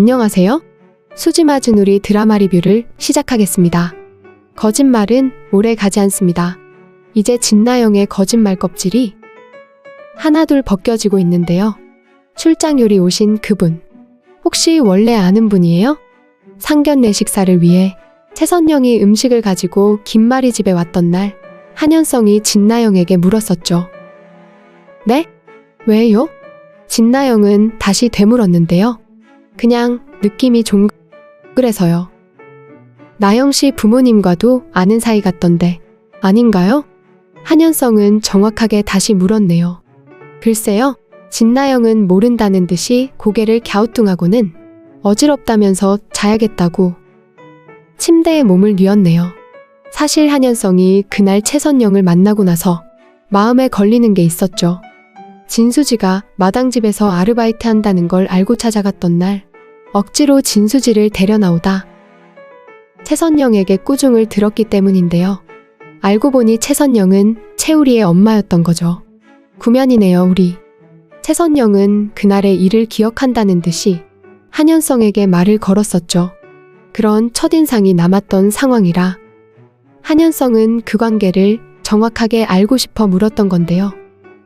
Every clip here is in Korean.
안녕하세요. 수지 마주누리 드라마 리뷰를 시작하겠습니다. 거짓말은 오래 가지 않습니다. 이제 진나영의 거짓말 껍질이 하나둘 벗겨지고 있는데요. 출장 요리 오신 그분, 혹시 원래 아는 분이에요? 상견례 식사를 위해 최선영이 음식을 가지고 김말이 집에 왔던 날, 한현성이 진나영에게 물었었죠. 네? 왜요? 진나영은 다시 되물었는데요. 그냥 느낌이 좀 그래서요. 나영씨 부모님과도 아는 사이 같던데 아닌가요? 한현성은 정확하게 다시 물었네요. 글쎄요. 진나영은 모른다는 듯이 고개를 갸우뚱하고는 어지럽다면서 자야겠다고 침대에 몸을 뉘었네요. 사실 한현성이 그날 최선영을 만나고 나서 마음에 걸리는 게 있었죠. 진수지가 마당집에서 아르바이트 한다는 걸 알고 찾아갔던 날 억지로 진수지를 데려나오다 최선영에게 꾸중을 들었기 때문인데요. 알고 보니 최선영은 채우리의 엄마였던 거죠. 구면이네요, 우리. 최선영은 그날의 일을 기억한다는 듯이 한현성에게 말을 걸었었죠. 그런 첫인상이 남았던 상황이라 한현성은 그 관계를 정확하게 알고 싶어 물었던 건데요.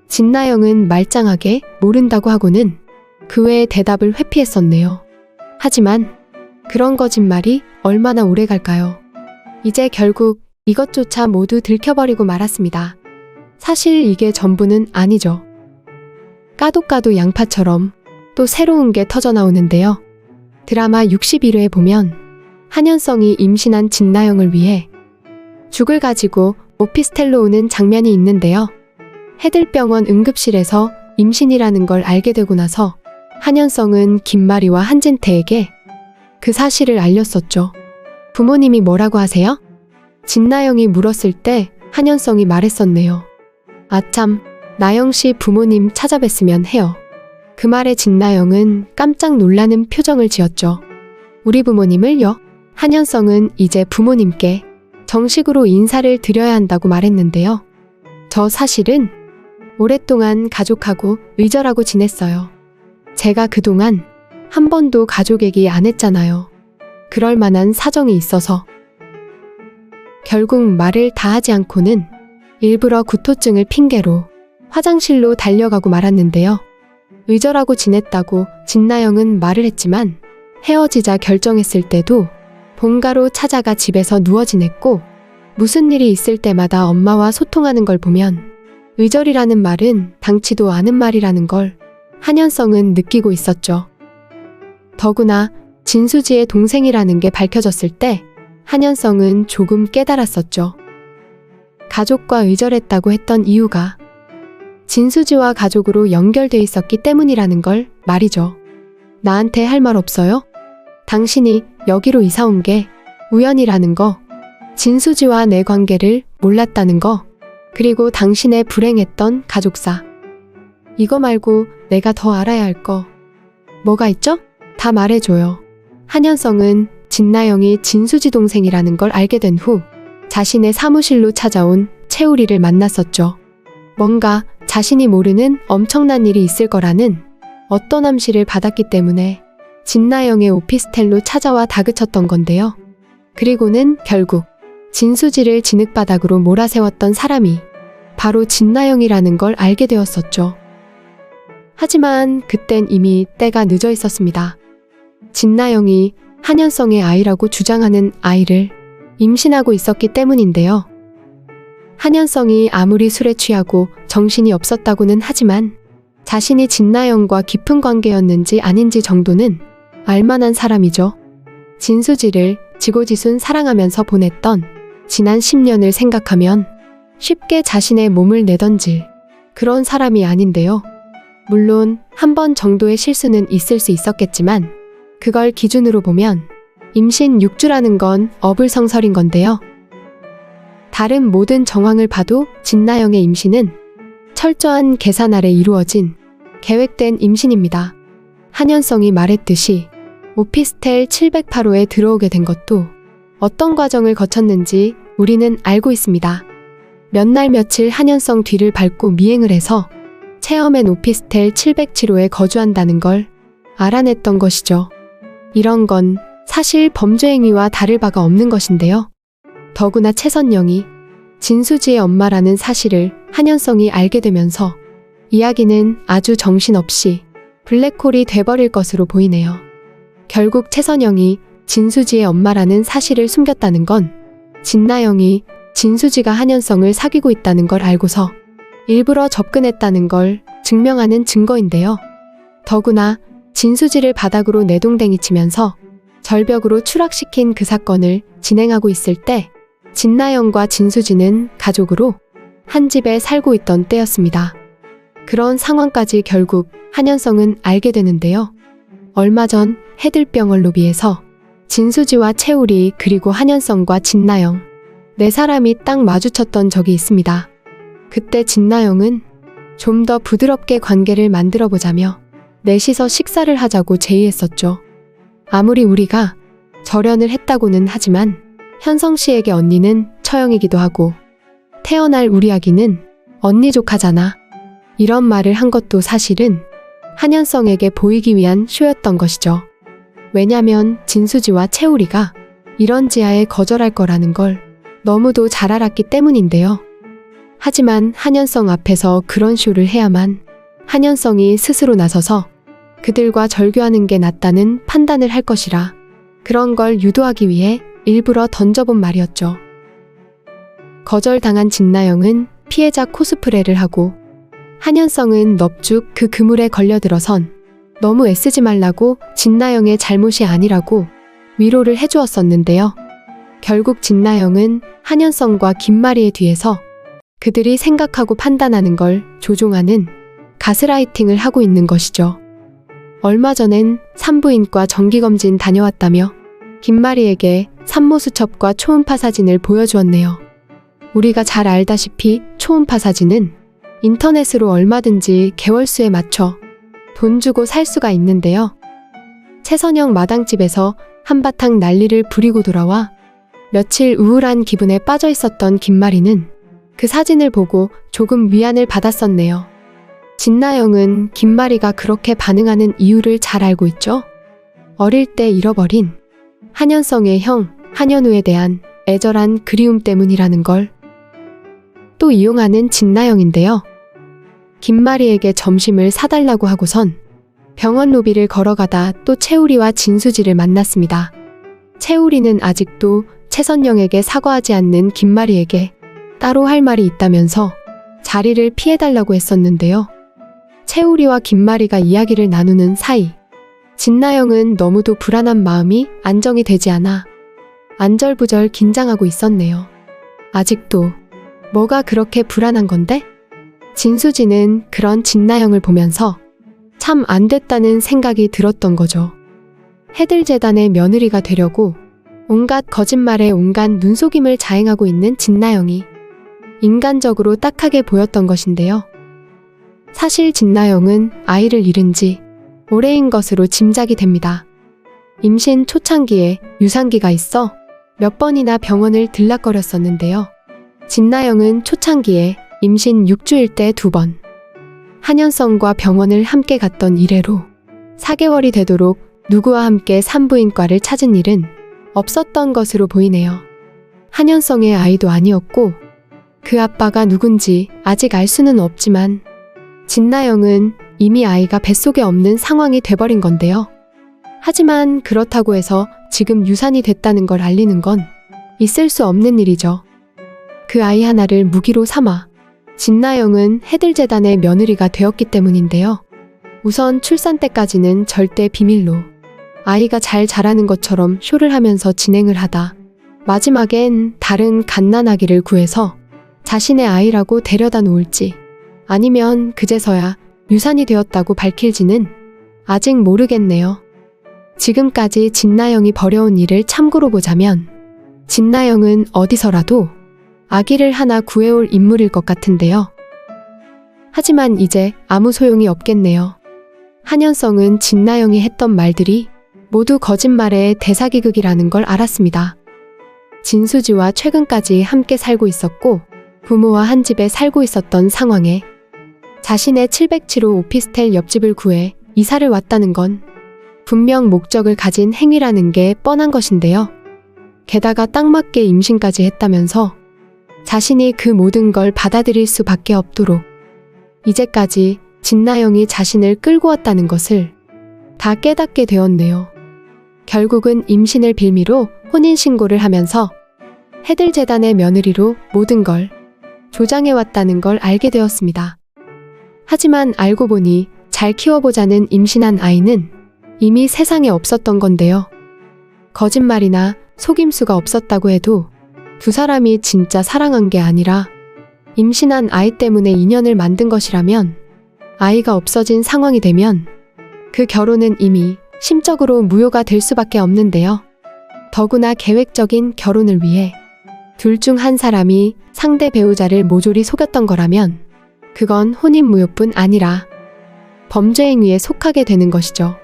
진나영은 말짱하게 모른다고 하고는 그 외의 대답을 회피했었네요. 하지만 그런 거짓말이 얼마나 오래 갈까요? 이제 결국 이것조차 모두 들켜버리고 말았습니다. 사실 이게 전부는 아니죠. 까도 양파처럼 또 새로운 게 터져나오는데요. 드라마 61회에 보면 한현성이 임신한 진나영을 위해 죽을 가지고 오피스텔로 오는 장면이 있는데요. 해들병원 응급실에서 임신이라는 걸 알게 되고 나서 한현성은 김마리와 한진태에게 그 사실을 알렸었죠. 부모님이 뭐라고 하세요? 진나영이 물었을 때 한현성이 말했었네요. 아참, 나영씨 부모님 찾아뵀으면 해요. 그 말에 진나영은 깜짝 놀라는 표정을 지었죠. 우리 부모님을요? 한현성은 이제 부모님께 정식으로 인사를 드려야 한다고 말했는데요. 저 사실은 오랫동안 가족하고 의절하고 지냈어요. 제가 그동안 한 번도 가족 얘기 안 했잖아요. 그럴 만한 사정이 있어서. 결국 말을 다 하지 않고는 일부러 구토증을 핑계로 화장실로 달려가고 말았는데요. 의절하고 지냈다고 진나영은 말을 했지만 헤어지자 결정했을 때도 본가로 찾아가 집에서 누워 지냈고 무슨 일이 있을 때마다 엄마와 소통하는 걸 보면 의절이라는 말은 당치도 않은 말이라는 걸 한현성은 느끼고 있었죠. 더구나 진수지의 동생이라는 게 밝혀졌을 때 한현성은 조금 깨달았었죠. 가족과 의절했다고 했던 이유가 진수지와 가족으로 연결돼 있었기 때문이라는 걸 말이죠. 나한테 할 말 없어요? 당신이 여기로 이사 온 게 우연이라는 거, 진수지와 내 관계를 몰랐다는 거, 그리고 당신의 불행했던 가족사. 이거 말고 내가 더 알아야 할 거 뭐가 있죠? 다 말해줘요. 한현성은 진나영이 진수지 동생이라는 걸 알게 된 후 자신의 사무실로 찾아온 채우리를 만났었죠. 뭔가 자신이 모르는 엄청난 일이 있을 거라는 어떤 암시를 받았기 때문에 진나영의 오피스텔로 찾아와 다그쳤던 건데요. 그리고는 결국 진수지를 진흙바닥으로 몰아세웠던 사람이 바로 진나영이라는 걸 알게 되었었죠. 하지만 그땐 이미 때가 늦어 있었습니다. 진나영이 한현성의 아이라고 주장하는 아이를 임신하고 있었기 때문인데요. 한현성이 아무리 술에 취하고 정신이 없었다고는 하지만 자신이 진나영과 깊은 관계였는지 아닌지 정도는 알만한 사람이죠. 진수지를 지고지순 사랑하면서 보냈던 지난 10년을 생각하면 쉽게 자신의 몸을 내던질 그런 사람이 아닌데요. 물론 한 번 정도의 실수는 있을 수 있었겠지만 그걸 기준으로 보면 임신 6주라는 건 어불성설인 건데요. 다른 모든 정황을 봐도 진나영의 임신은 철저한 계산 아래 이루어진 계획된 임신입니다. 한현성이 말했듯이 오피스텔 708호에 들어오게 된 것도 어떤 과정을 거쳤는지 우리는 알고 있습니다. 몇 날 며칠 한현성 뒤를 밟고 미행을 해서 체험엔 오피스텔 707호에 거주한다는 걸 알아냈던 것이죠. 이런 건 사실 범죄 행위와 다를 바가 없는 것인데요. 더구나 최선영이 진수지의 엄마라는 사실을 한현성이 알게 되면서 이야기는 아주 정신없이 블랙홀이 돼버릴 것으로 보이네요. 결국 최선영이 진수지의 엄마라는 사실을 숨겼다는 건 진나영이 진수지가 한현성을 사귀고 있다는 걸 알고서 일부러 접근했다는 걸 증명하는 증거인데요. 더구나 진수지를 바닥으로 내동댕이 치면서 절벽으로 추락시킨 그 사건을 진행하고 있을 때 진나영과 진수지는 가족으로 한 집에 살고 있던 때였습니다. 그런 상황까지 결국 한현성은 알게 되는데요. 얼마 전 해들병원 로비에서 진수지와 채울이 그리고 한현성과 진나영 네 사람이 딱 마주쳤던 적이 있습니다. 그때 진나영은 좀 더 부드럽게 관계를 만들어 보자며 넷이서 식사를 하자고 제의했었죠. 아무리 우리가 절연을 했다고는 하지만 현성 씨에게 언니는 처형이기도 하고 태어날 우리 아기는 언니 조카잖아. 이런 말을 한 것도 사실은 한현성에게 보이기 위한 쇼였던 것이죠. 왜냐면 진수지와 채우리가 이런 지하에 거절할 거라는 걸 너무도 잘 알았기 때문인데요. 하지만 한현성 앞에서 그런 쇼를 해야만 한현성이 스스로 나서서 그들과 절교하는 게 낫다는 판단을 할 것이라 그런 걸 유도하기 위해 일부러 던져본 말이었죠. 거절당한 진나영은 피해자 코스프레를 하고 한현성은 넙죽 그 그물에 걸려들어선 너무 애쓰지 말라고 진나영의 잘못이 아니라고 위로를 해주었었는데요. 결국 진나영은 한현성과 김마리의 뒤에서 그들이 생각하고 판단하는 걸 조종하는 가스라이팅을 하고 있는 것이죠. 얼마 전엔 산부인과 정기검진 다녀왔다며 김마리에게 산모수첩과 초음파 사진을 보여주었네요. 우리가 잘 알다시피 초음파 사진은 인터넷으로 얼마든지 개월수에 맞춰 돈 주고 살 수가 있는데요. 최선영 마당집에서 한바탕 난리를 부리고 돌아와 며칠 우울한 기분에 빠져 있었던 김마리는 그 사진을 보고 조금 위안을 받았었네요. 진나영은 김마리가 그렇게 반응하는 이유를 잘 알고 있죠. 어릴 때 잃어버린 한현성의 형 한현우에 대한 애절한 그리움 때문이라는 걸 또 이용하는 진나영인데요. 김마리에게 점심을 사달라고 하고선 병원 로비를 걸어가다 또 채우리와 진수지를 만났습니다. 채우리는 아직도 최선영에게 사과하지 않는 김마리에게 따로 할 말이 있다면서 자리를 피해달라고 했었는데요. 채우리와 김마리가 이야기를 나누는 사이 진나영은 너무도 불안한 마음이 안정이 되지 않아 안절부절 긴장하고 있었네요. 아직도 뭐가 그렇게 불안한 건데? 진수지는 그런 진나영을 보면서 참 안 됐다는 생각이 들었던 거죠. 해들재단의 며느리가 되려고 온갖 거짓말에 온갖 눈속임을 자행하고 있는 진나영이 인간적으로 딱하게 보였던 것인데요. 사실 진나영은 아이를 잃은 지 오래인 것으로 짐작이 됩니다. 임신 초창기에 유산기가 있어 몇 번이나 병원을 들락거렸었는데요. 진나영은 초창기에 임신 6주일 때 2번, 한현성과 병원을 함께 갔던 이래로 4개월이 되도록 누구와 함께 산부인과를 찾은 일은 없었던 것으로 보이네요. 한현성의 아이도 아니었고 그 아빠가 누군지 아직 알 수는 없지만 진나영은 이미 아이가 뱃속에 없는 상황이 돼버린 건데요. 하지만 그렇다고 해서 지금 유산이 됐다는 걸 알리는 건 있을 수 없는 일이죠. 그 아이 하나를 무기로 삼아 진나영은 해들재단의 며느리가 되었기 때문인데요. 우선 출산 때까지는 절대 비밀로 아이가 잘 자라는 것처럼 쇼를 하면서 진행을 하다 마지막엔 다른 갓난아기를 구해서 자신의 아이라고 데려다 놓을지 아니면 그제서야 유산이 되었다고 밝힐지는 아직 모르겠네요. 지금까지 진나영이 벌여온 일을 참고로 보자면 진나영은 어디서라도 아기를 하나 구해올 인물일 것 같은데요. 하지만 이제 아무 소용이 없겠네요. 한현성은 진나영이 했던 말들이 모두 거짓말의 대사기극이라는 걸 알았습니다. 진수지와 최근까지 함께 살고 있었고 부모와 한 집에 살고 있었던 상황에 자신의 707호 오피스텔 옆집을 구해 이사를 왔다는 건 분명 목적을 가진 행위라는 게 뻔한 것인데요. 게다가 딱 맞게 임신까지 했다면서 자신이 그 모든 걸 받아들일 수밖에 없도록 이제까지 진나영이 자신을 끌고 왔다는 것을 다 깨닫게 되었네요. 결국은 임신을 빌미로 혼인신고를 하면서 해들재단의 며느리로 모든 걸 조장해왔다는 걸 알게 되었습니다. 하지만 알고 보니 잘 키워보자는 임신한 아이는 이미 세상에 없었던 건데요. 거짓말이나 속임수가 없었다고 해도 두 사람이 진짜 사랑한 게 아니라 임신한 아이 때문에 인연을 만든 것이라면 아이가 없어진 상황이 되면 그 결혼은 이미 심적으로 무효가 될 수밖에 없는데요. 더구나 계획적인 결혼을 위해 둘 중 한 사람이 상대 배우자를 모조리 속였던 거라면 그건 혼인무효뿐 아니라 범죄 행위에 속하게 되는 것이죠.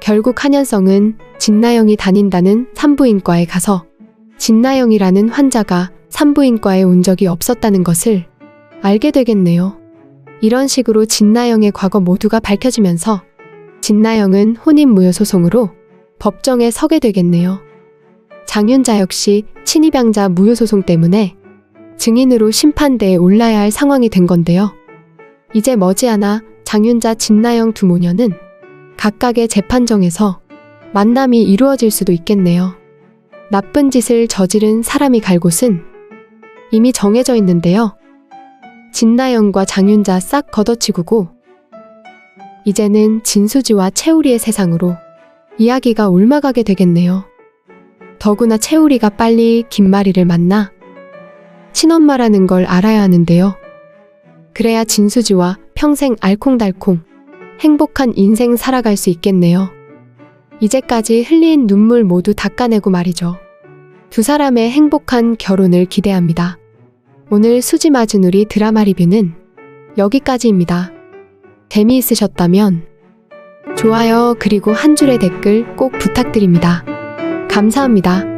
결국 한현성은 진나영이 다닌다는 산부인과에 가서 진나영이라는 환자가 산부인과에 온 적이 없었다는 것을 알게 되겠네요. 이런 식으로 진나영의 과거 모두가 밝혀지면서 진나영은 혼인무효 소송으로 법정에 서게 되겠네요. 장윤자 역시 친입양자 무효소송 때문에 증인으로 심판대에 올라야 할 상황이 된 건데요. 이제 머지않아 장윤자, 진나영 두 모녀는 각각의 재판정에서 만남이 이루어질 수도 있겠네요. 나쁜 짓을 저지른 사람이 갈 곳은 이미 정해져 있는데요. 진나영과 장윤자 싹 걷어치우고 이제는 진수지와 채우리의 세상으로 이야기가 옮아가게 되겠네요. 더구나 채우리가 빨리 김마리를 만나 친엄마라는 걸 알아야 하는데요. 그래야 진수지와 평생 알콩달콩 행복한 인생 살아갈 수 있겠네요. 이제까지 흘린 눈물 모두 닦아내고 말이죠. 두 사람의 행복한 결혼을 기대합니다. 오늘 수지마주누리 드라마 리뷰는 여기까지입니다. 재미있으셨다면 좋아요 그리고 한 줄의 댓글 꼭 부탁드립니다. 감사합니다.